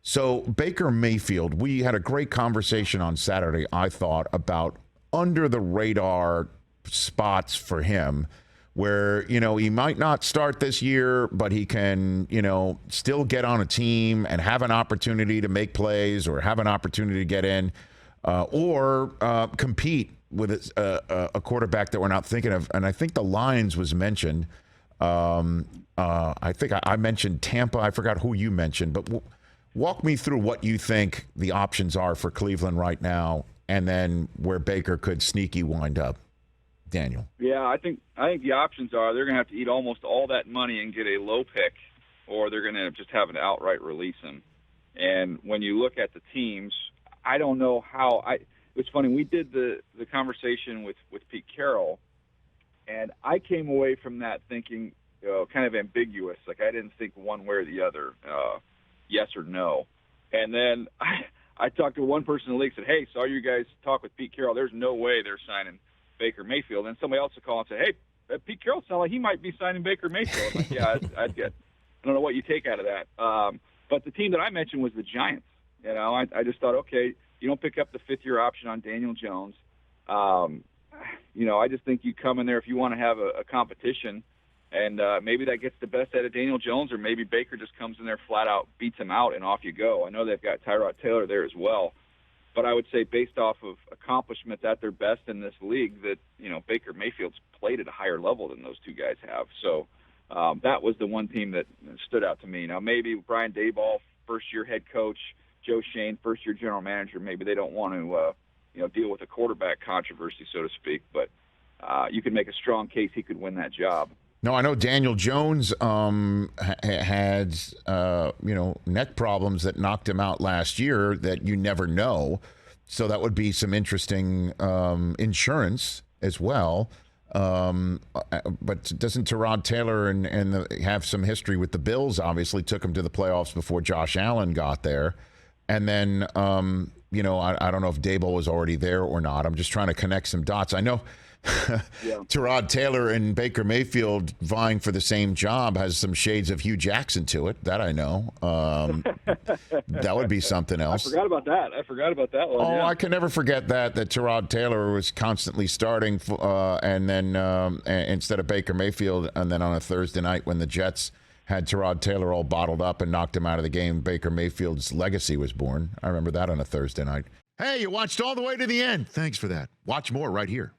So Baker Mayfield, we had a great conversation on Saturday, I thought, about under the radar spots for him where, he might not start this year, but he can, still get on a team and have an opportunity to make plays or have an opportunity to get in or compete with a quarterback that we're not thinking of. And I think the Lions was mentioned. I think I mentioned Tampa. I forgot who you mentioned, but walk me through what you think the options are for Cleveland right now and then where Baker could sneaky wind up. Daniel. Yeah, I think the options are they're going to have to eat almost all that money and get a low pick, or they're going to just have an outright release him. And when you look at the teams, I don't know how. It's funny, we did the conversation with Pete Carroll, and I came away from that thinking kind of ambiguous. Like I didn't think one way or the other, yes or no. And then I talked to one person in the league, said, "Hey, saw you guys talk with Pete Carroll. There's no way they're signing Baker Mayfield." And somebody else would call and say, "Hey, Pete Carroll sounds like he might be signing Baker Mayfield." I'm like, yeah, I don't know what you take out of that. But the team that I mentioned was the Giants. I just thought, okay, you don't pick up the fifth-year option on Daniel Jones. I just think you come in there if you want to have a competition, and maybe that gets the best out of Daniel Jones, or maybe Baker just comes in there flat out, beats him out, and off you go. I know they've got Tyrod Taylor there as well. But I would say based off of accomplishments at their best in this league that, Baker Mayfield's played at a higher level than those two guys have. So that was the one team that stood out to me. Now, maybe Brian Daboll, first-year head coach, Joe Shane, first-year general manager, maybe they don't want to, deal with a quarterback controversy, so to speak. But you can make a strong case he could win that job. No, I know Daniel Jones had, neck problems that knocked him out last year that you never know. So that would be some interesting insurance as well. But doesn't Tyrod Taylor have some history with the Bills? Obviously took him to the playoffs before Josh Allen got there. And then, I don't know if Daboll was already there or not. I'm just trying to connect some dots. I know Tyrod Taylor and Baker Mayfield vying for the same job has some shades of Hugh Jackson to it. That I know. That would be something else. I forgot about that one. Oh, yeah. I can never forget that Tyrod Taylor was constantly starting and then instead of Baker Mayfield, and then on a Thursday night when the Jets had Tyrod Taylor all bottled up and knocked him out of the game, Baker Mayfield's legacy was born. I remember that on a Thursday night. Hey, you watched all the way to the end. Thanks for that. Watch more right here.